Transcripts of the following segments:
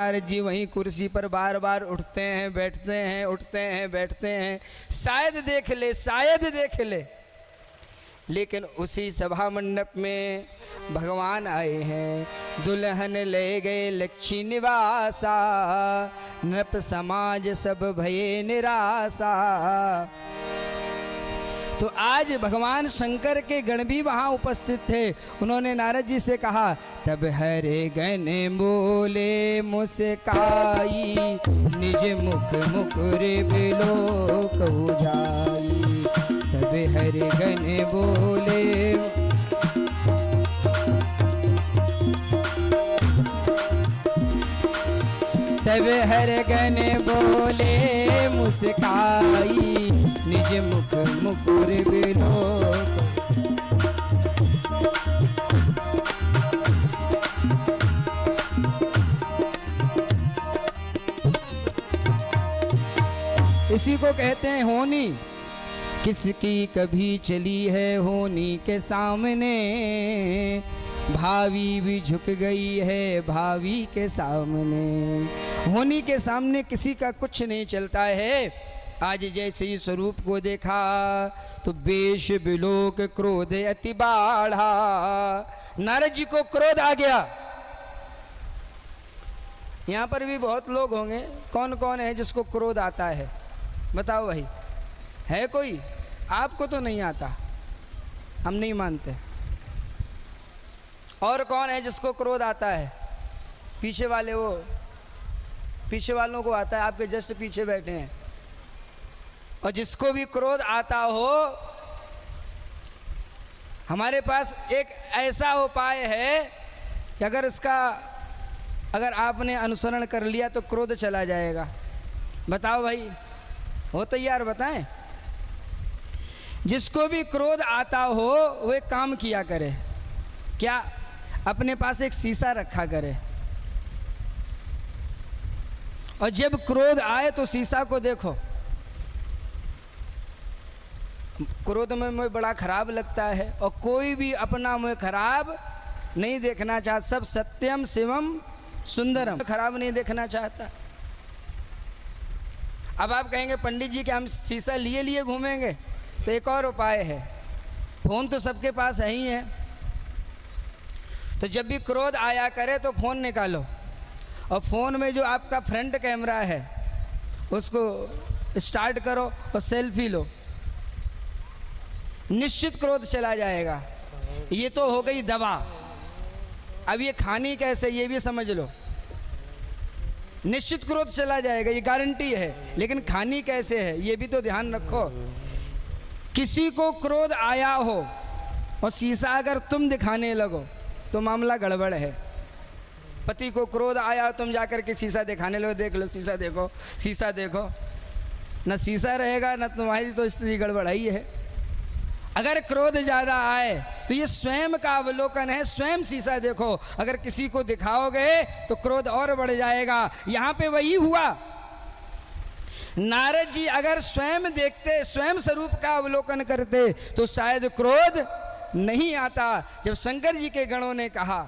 नारद जी वहीं कुर्सी पर बार बार उठते हैं बैठते हैं, उठते हैं बैठते हैं, शायद देख ले, शायद देख ले। लेकिन उसी सभा मंडप में भगवान आए हैं। दुल्हन ले गए लक्ष्मी निवासा, नृप समाज सब भये निराशा। तो आज भगवान शंकर के गण भी वहाँ उपस्थित थे। उन्होंने नारद जी से कहा, तब हरे गण बोले मुस्काई, निज मुख मुकुर बिलोक जाई। तब हरे गण बोले, तब हर गण बोले मुस्काई, निज मुख मुकुर बिलोक। इसी को कहते हैं होनी। किसकी कभी चली है होनी के सामने, भावी भी झुक गई है भावी के सामने। होनी के सामने किसी का कुछ नहीं चलता है। आज जैसे ही स्वरूप को देखा तो बेश बिलोक क्रोध अति बाढ़ा। नारद जी को क्रोध आ गया। यहाँ पर भी बहुत लोग होंगे, कौन कौन है जिसको क्रोध आता है? बताओ भाई, है कोई? आपको तो नहीं आता, हम नहीं मानते। और कौन है जिसको क्रोध आता है? पीछे वाले, वो पीछे वालों को आता है, आपके जस्ट पीछे बैठे हैं। और जिसको भी क्रोध आता हो, हमारे पास एक ऐसा उपाय है कि अगर आपने अनुसरण कर लिया तो क्रोध चला जाएगा। बताओ भाई, हो तैयार? बताएं। जिसको भी क्रोध आता हो वो एक काम किया करे। क्या? अपने पास एक शीशा रखा करे, और जब क्रोध आए तो शीशा को देखो। क्रोध में मुझे बड़ा खराब लगता है, और कोई भी अपना मुझे खराब नहीं देखना चाहता। सब सत्यम शिवम सुंदरम, खराब नहीं देखना चाहता। अब आप कहेंगे पंडित जी कि हम शीशा लिए लिए घूमेंगे, तो एक और उपाय है। फोन तो सबके पास है ही है, तो जब भी क्रोध आया करे तो फोन निकालो, और फोन में जो आपका फ्रंट कैमरा है उसको स्टार्ट करो और सेल्फी लो। निश्चित क्रोध चला जाएगा। ये तो हो गई दवा। अब ये खानी कैसे, ये भी समझ लो। निश्चित क्रोध चला जाएगा, ये गारंटी है, लेकिन खानी कैसे है ये भी तो ध्यान रखो। किसी को क्रोध आया हो और शीशा अगर तुम दिखाने लगो तो मामला गड़बड़ है। पति को क्रोध आया, तुम जाकर के शीशा दिखाने लगो, देख लो शीशा देखो, शीशा देखो, न शीशा रहेगा न तुम्हारी तो स्थिति गड़बड़ ही है। अगर क्रोध ज़्यादा आए तो ये स्वयं का अवलोकन है, स्वयं शीशा देखो। अगर किसी को दिखाओगे तो क्रोध और बढ़ जाएगा। यहाँ पे वही हुआ। नारद जी अगर स्वयं देखते, स्वयं स्वरूप का अवलोकन करते तो शायद क्रोध नहीं आता। जब शंकर जी के गणों ने कहा,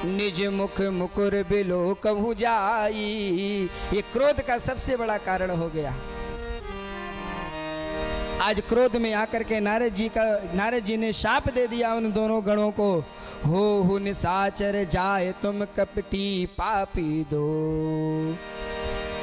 निज मुख मुकुर बिलोक जाई, ये क्रोध का सबसे बड़ा कारण हो गया। आज क्रोध में आकर के नारद जी ने शाप दे दिया उन दोनों गणों को, हो निशाचर जाए तुम कपटी पापी दो।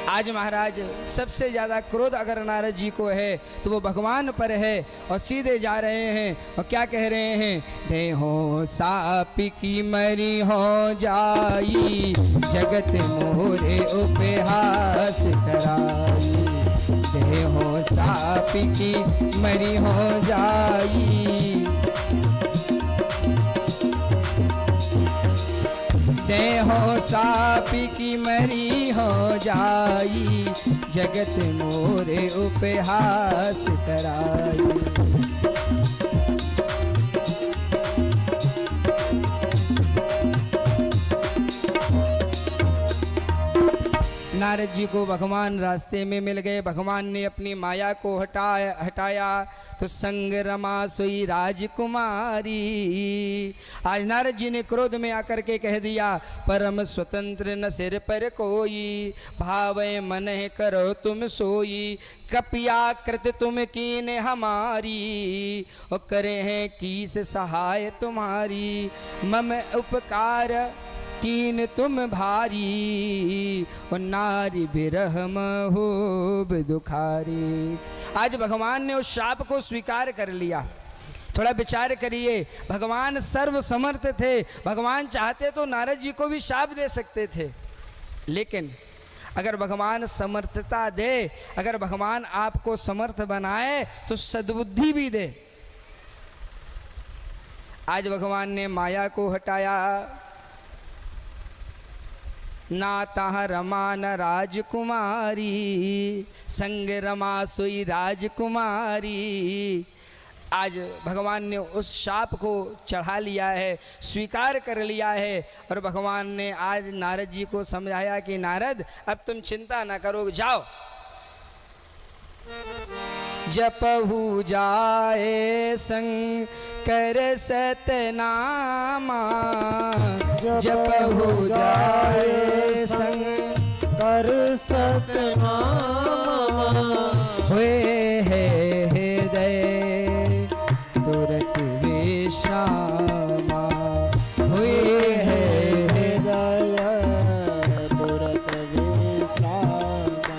आज महाराज सबसे ज़्यादा क्रोध अगर नारद जी को है तो वो भगवान पर है, और सीधे जा रहे हैं और क्या कह रहे हैं? देहो साप की मरी हो जाई, जगत मोरे उपहास कराई। देहो साप की मरी हो जाई, देहो साप की मरी हो जाई, जगत मोरे उपहास कराई। नारद जी को भगवान रास्ते में मिल गए। भगवान ने अपनी माया को हटाया तो संग रमा सोई राजकुमारी। आज नारद जी ने क्रोध में आकर के कह दिया, परम स्वतंत्र न सिर पर कोई, भावे मन करो तुम सोई, कपिया कृत तुम कीन हमारी, और करे हैं कीस सहाय तुम्हारी, मम उपकार कीन तुम भारी, और नारी बिरहम हो दुखारी। आज भगवान ने उस शाप को स्वीकार कर लिया। थोड़ा विचार करिए, भगवान सर्व समर्थ थे, भगवान चाहते तो नारद जी को भी शाप दे सकते थे, लेकिन अगर भगवान समर्थता दे, अगर भगवान आपको समर्थ बनाए तो सद्बुद्धि भी दे। आज भगवान ने माया को हटाया, ना ताह रमा न राजकुमारी, संग रमा सोई राजकुमारी। आज भगवान ने उस शाप को चढ़ा लिया है, स्वीकार कर लिया है, और भगवान ने आज नारद जी को समझाया कि नारद अब तुम चिंता ना करो, जाओ। जपहु जाए शंकर सतनामा, जपहु जाए शंकर सतनामा, हुए है हृदय तुरत विश्रामा, हुए है हृदय तुरत विश्रामा,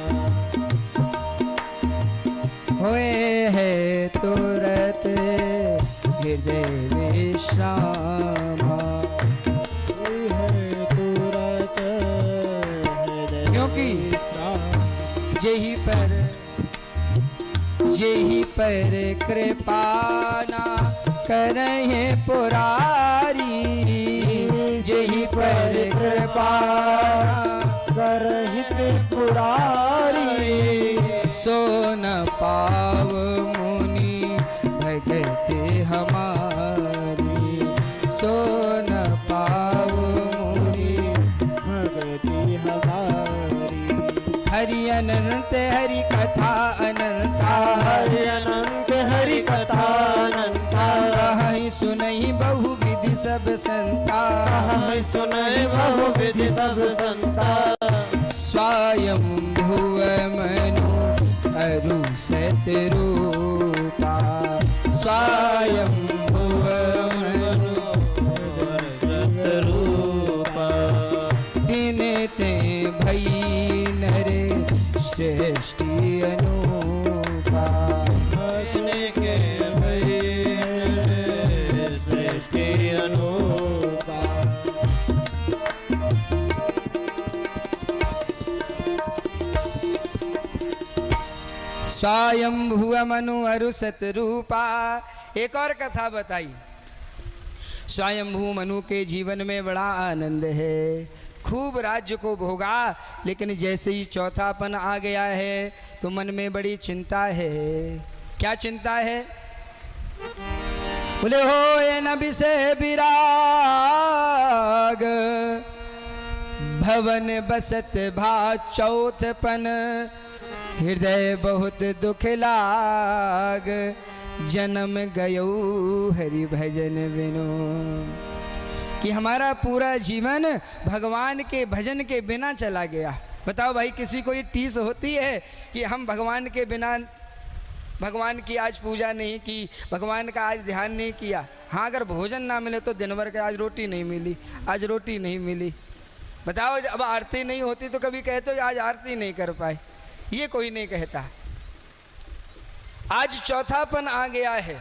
हुए है तुरत हृदय विश्रामा, हुए है तुरत हृदय, क्योंकि जेहि पर कृपा ना करहि पुरारी, जेहि पर कृपा करहि पुरारी, सो न पाव मुनि भगति हमारी, सो न पाव मुनि भगति हमारी। हरि अनंत हरि कथा अनंता, हरि अनंत हरि कथा अनंता, कहि सुनहि बहु विधि सब संता, कहि सुनहि बहु विधि सब संता, स्वयं भुव मनु अरु सतरूपा, स्वयं भुव मनु अरु सतरूपा, दिनते भई नरे सृष्टि अनुपा, भजने के भई सृष्टि अनुपा। स्वयं भुव मनु अरु सतरूपा। एक और कथा बताई, स्वयंभू मनु के जीवन में बड़ा आनंद है, खूब राज्य को भोगा, लेकिन जैसे ही चौथापन आ गया है तो मन में बड़ी चिंता है। क्या चिंता है? बोले हो ये नबी से विराग, भवन बसत भा चौथपन, हृदय बहुत दुख लाग, जन्म गयो हरि भजन बिनु। कि हमारा पूरा जीवन भगवान के भजन के बिना चला गया। बताओ भाई, किसी को ये टीस होती है कि हम भगवान के बिना, भगवान की आज पूजा नहीं की, भगवान का आज ध्यान नहीं किया। हाँ, अगर भोजन ना मिले तो दिन भर के आज रोटी नहीं मिली, आज रोटी नहीं मिली। बताओ, अब आरती नहीं होती तो कभी कहते हो आज आरती नहीं कर पाए, ये कोई नहीं कहता। आज चौथापन आ गया है,